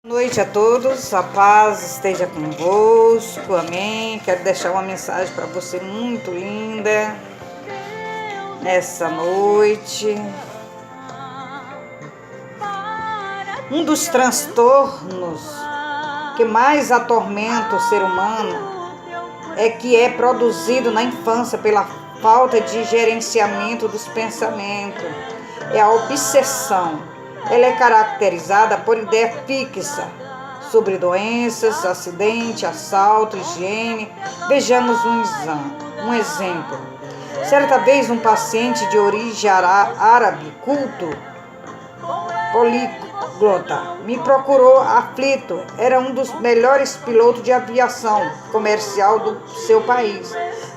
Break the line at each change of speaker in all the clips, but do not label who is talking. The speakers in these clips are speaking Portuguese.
Boa noite a todos, a paz esteja convosco, amém. Quero deixar uma mensagem para você muito linda nessa noite. Um dos transtornos que mais atormenta o ser humano é produzido na infância pela falta de gerenciamento dos pensamentos. É a obsessão. Ela é caracterizada por ideia fixa sobre doenças, acidente, assalto, higiene. Vejamos um exemplo. Certa vez um paciente de origem árabe, culto, políglota, me procurou aflito. Era um dos melhores pilotos de aviação comercial do seu país.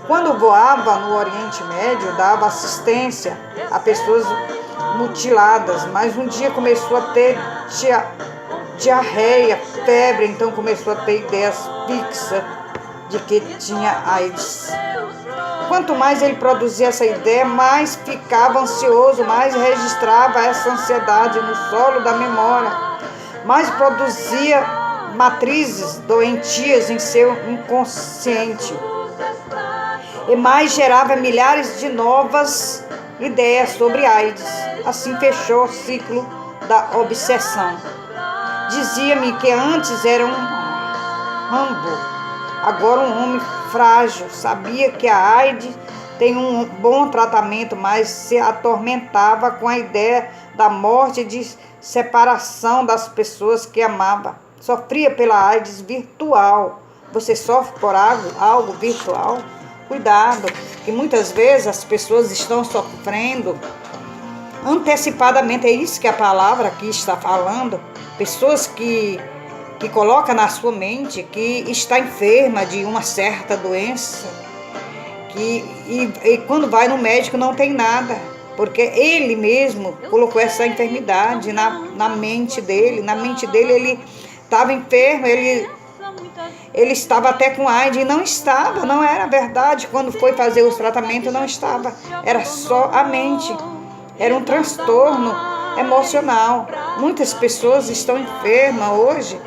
Quando voava no Oriente Médio, dava assistência a pessoas mutiladas, mas um dia começou a ter diarreia, febre, então começou a ter ideias fixas de que tinha AIDS. Quanto mais ele produzia essa ideia, mais ficava ansioso, mais registrava essa ansiedade no solo da memória, mais produzia matrizes doentias em seu inconsciente e mais gerava milhares de novas ideias sobre AIDS. Assim fechou o ciclo da obsessão. Dizia-me que antes era um Rambo, agora um homem frágil. Sabia que a AIDS tem um bom tratamento, mas se atormentava com a ideia da morte e de separação das pessoas que amava. Sofria pela AIDS virtual. Você sofre por algo virtual? Cuidado, que muitas vezes as pessoas estão sofrendo antecipadamente. É isso que a palavra aqui está falando. Pessoas que colocam na sua mente que está enferma de uma certa doença, e quando vai no médico não tem nada, porque ele mesmo colocou essa enfermidade na mente dele. Na mente dele ele estava enfermo, ele estava até com AIDS e não estava, não era verdade. Quando foi fazer os tratamentos não estava, era só a mente, era um transtorno emocional. Muitas pessoas estão enfermas hoje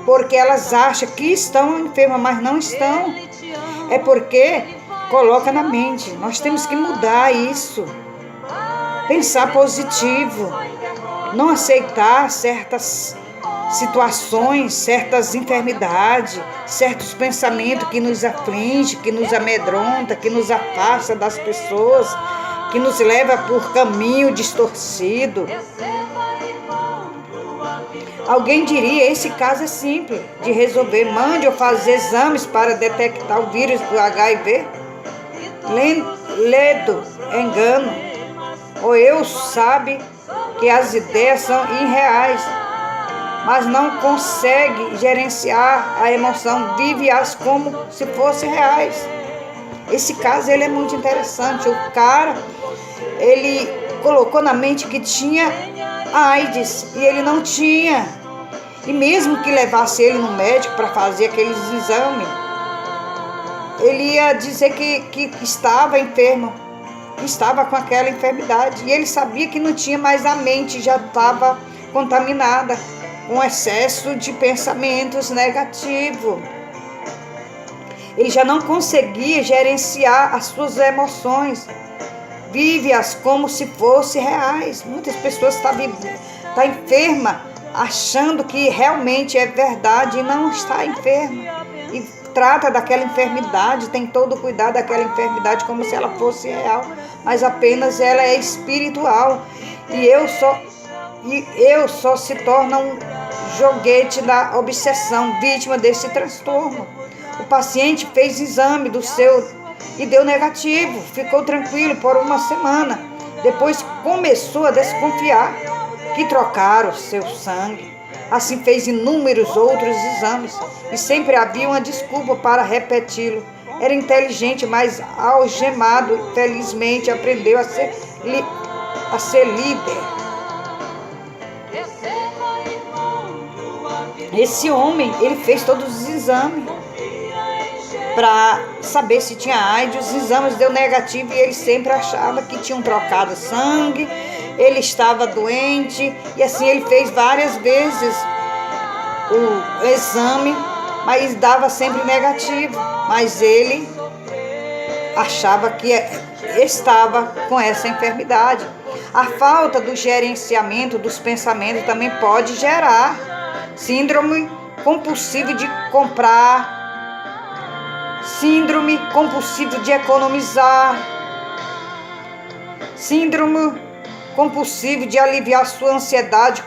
porque elas acham que estão enfermas, mas não estão. É porque coloca na mente. Nós temos que mudar isso, pensar positivo, não aceitar certas situações, certas enfermidades, certos pensamentos que nos afligem, que nos amedronta, que nos afasta das pessoas, que nos leva por caminho distorcido. Alguém diria, esse caso é simples de resolver. Mande eu fazer exames para detectar o vírus do HIV. Ledo, engano. Ou eu sabe que as ideias são irreais, mas não consegue gerenciar a emoção, vive-as como se fossem reais. Esse caso ele é muito interessante. O cara, ele colocou na mente que tinha AIDS e ele não tinha. E mesmo que levasse ele no médico para fazer aqueles exames, ele ia dizer que estava enfermo, que estava com aquela enfermidade. E ele sabia que não tinha, mas a mente já estava contaminada com excesso de pensamentos negativos. Ele já não conseguia gerenciar as suas emoções, vive-as como se fossem reais. Muitas pessoas estão enfermas, achando que realmente é verdade e não está enferma. E trata daquela enfermidade, tem todo o cuidado daquela enfermidade como se ela fosse real, mas apenas ela é espiritual. E eu só se torna um joguete da obsessão, vítima desse transtorno. O paciente fez exame e deu negativo, ficou tranquilo por uma semana. Depois começou a desconfiar que trocaram seu sangue. Assim fez inúmeros outros exames e sempre havia uma desculpa para repeti-lo. Era inteligente, mas algemado, felizmente aprendeu a ser líder. Esse homem, ele fez todos os exames para saber se tinha AIDS. Os exames deu negativo e ele sempre achava que tinham trocado sangue, ele estava doente, e assim ele fez várias vezes o exame, mas dava sempre negativo. Mas ele achava que estava com essa enfermidade. A falta do gerenciamento dos pensamentos também pode gerar síndrome compulsiva de comprar, síndrome compulsiva de economizar, síndrome compulsiva de aliviar sua ansiedade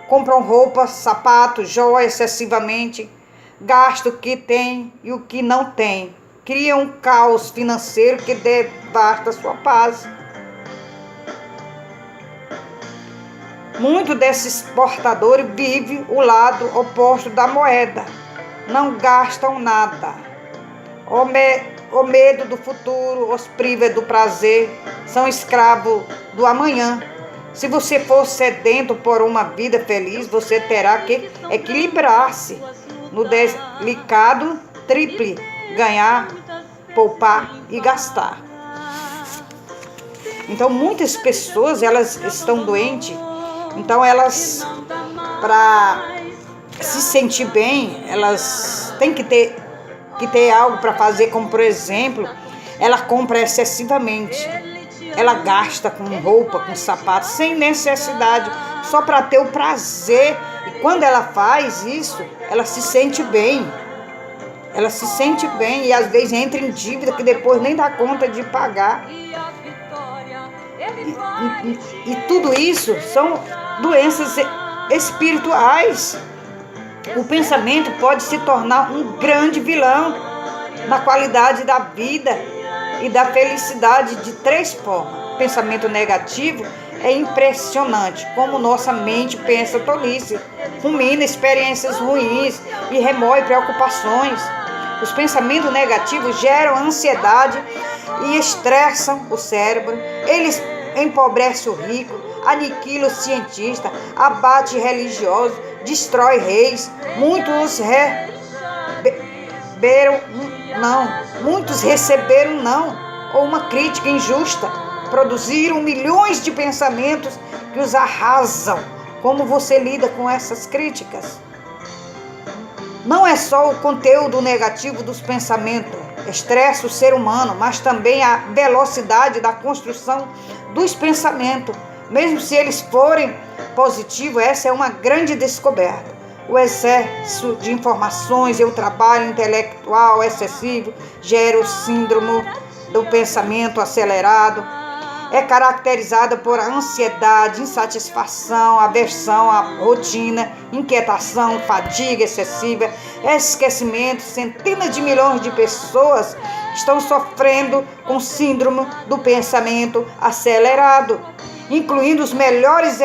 compram roupas, sapatos, joias excessivamente, gasta o que tem e o que não tem. Cria um caos financeiro que devasta sua paz. Muitos desses portadores vivem o lado oposto da moeda. Não gastam nada. O medo do futuro os priva do prazer. São escravos do amanhã. Se você for sedento por uma vida feliz, você terá que equilibrar-se no delicado triple: ganhar, poupar e gastar. Então, muitas pessoas, elas estão doentes. Então, elas, para se sentir bem, elas têm que ter algo para fazer, como, por exemplo, ela compra excessivamente. Ela gasta com roupa, com sapato, sem necessidade, só para ter o prazer. E quando ela faz isso, ela se sente bem. Ela se sente bem e às vezes entra em dívida que depois nem dá conta de pagar. E tudo isso são doenças espirituais. O pensamento pode se tornar um grande vilão na qualidade da vida e da felicidade de 3 formas. Pensamento negativo é impressionante como nossa mente pensa tolice, rumina experiências ruins e remove preocupações. Os pensamentos negativos geram ansiedade e estressam o cérebro. Eles empobrecem o rico, aniquilam o cientista, abate religiosos, destrói reis. Muitos receberam não, ou uma crítica injusta. Produziram milhões de pensamentos que os arrasam. Como você lida com essas críticas? Não é só o conteúdo negativo dos pensamentos estressa o ser humano, mas também a velocidade da construção dos pensamentos. Mesmo se eles forem positivos, essa é uma grande descoberta. O excesso de informações e o trabalho intelectual excessivo gera o síndrome do pensamento acelerado. É caracterizada por ansiedade, insatisfação, aversão à rotina, inquietação, fadiga excessiva, esquecimento. Centenas de milhões de pessoas estão sofrendo com síndrome do pensamento acelerado, incluindo os melhores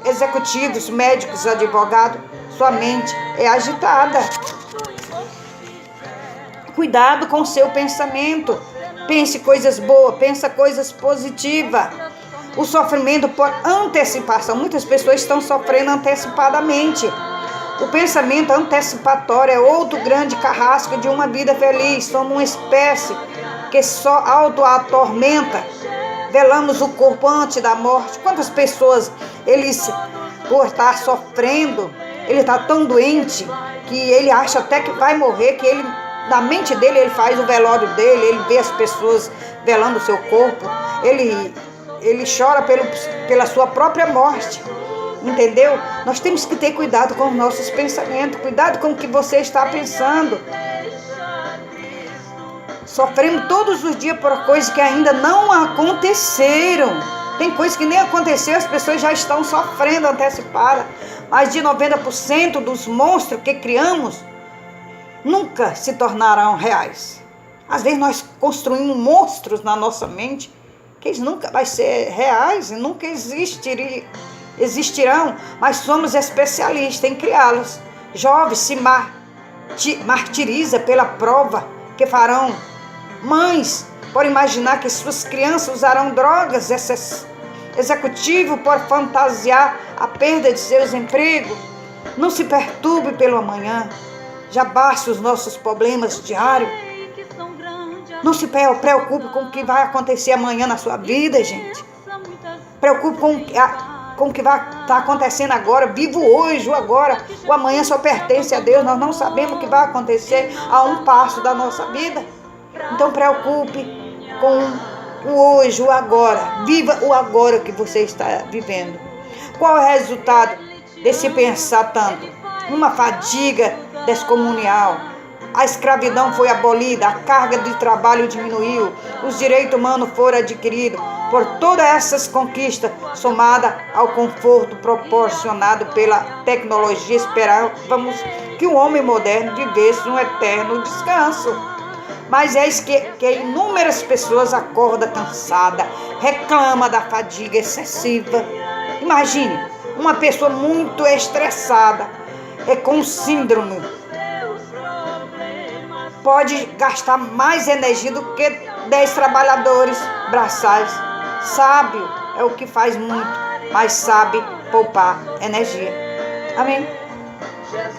executivos, médicos, advogados. Sua mente é agitada. Cuidado com o seu pensamento. Pense coisas boas, pensa coisas positivas. O sofrimento por antecipação. Muitas pessoas estão sofrendo antecipadamente. O pensamento antecipatório é outro grande carrasco de uma vida feliz. Somos uma espécie que só auto-atormenta. Velamos o corpo antes da morte. Quantas pessoas, por estar sofrendo, ele está tão doente que ele acha até que vai morrer, que ele... Na mente dele, ele faz o velório dele, ele vê as pessoas velando o seu corpo, ele chora pela sua própria morte, entendeu? Nós temos que ter cuidado com os nossos pensamentos, cuidado com o que você está pensando. Sofremos todos os dias por coisas que ainda não aconteceram. Tem coisas que nem aconteceu, as pessoas já estão sofrendo antecipada. Mais de 90% dos monstros que criamos nunca se tornarão reais. Às vezes nós construímos monstros na nossa mente que eles nunca vão ser reais, nunca existirão, mas somos especialistas em criá-los. Jovens se martiriza pela prova que farão. Mães por imaginar que suas crianças usarão drogas. Executivo por fantasiar a perda de seus empregos. Não se perturbe pelo amanhã. Já basta os nossos problemas diários. Não se preocupe com o que vai acontecer amanhã na sua vida, gente. Preocupe com o que vai estar acontecendo agora. Vivo hoje, o agora. O amanhã só pertence a Deus. Nós não sabemos o que vai acontecer a um passo da nossa vida. Então preocupe com o hoje, o agora. Viva o agora que você está vivendo. Qual é o resultado desse pensar tanto? Uma fadiga descomunal. A escravidão foi abolida, a carga de trabalho diminuiu, os direitos humanos foram adquiridos. Por todas essas conquistas, somada ao conforto proporcionado pela tecnologia, esperávamos que o homem moderno vivesse um eterno descanso. Mas eis que inúmeras pessoas acordam cansadas, reclamam da fadiga excessiva. Imagine, uma pessoa muito estressada, com síndrome, pode gastar mais energia do que 10 trabalhadores braçais. Sábio é o que faz muito, mas sabe poupar energia. Amém?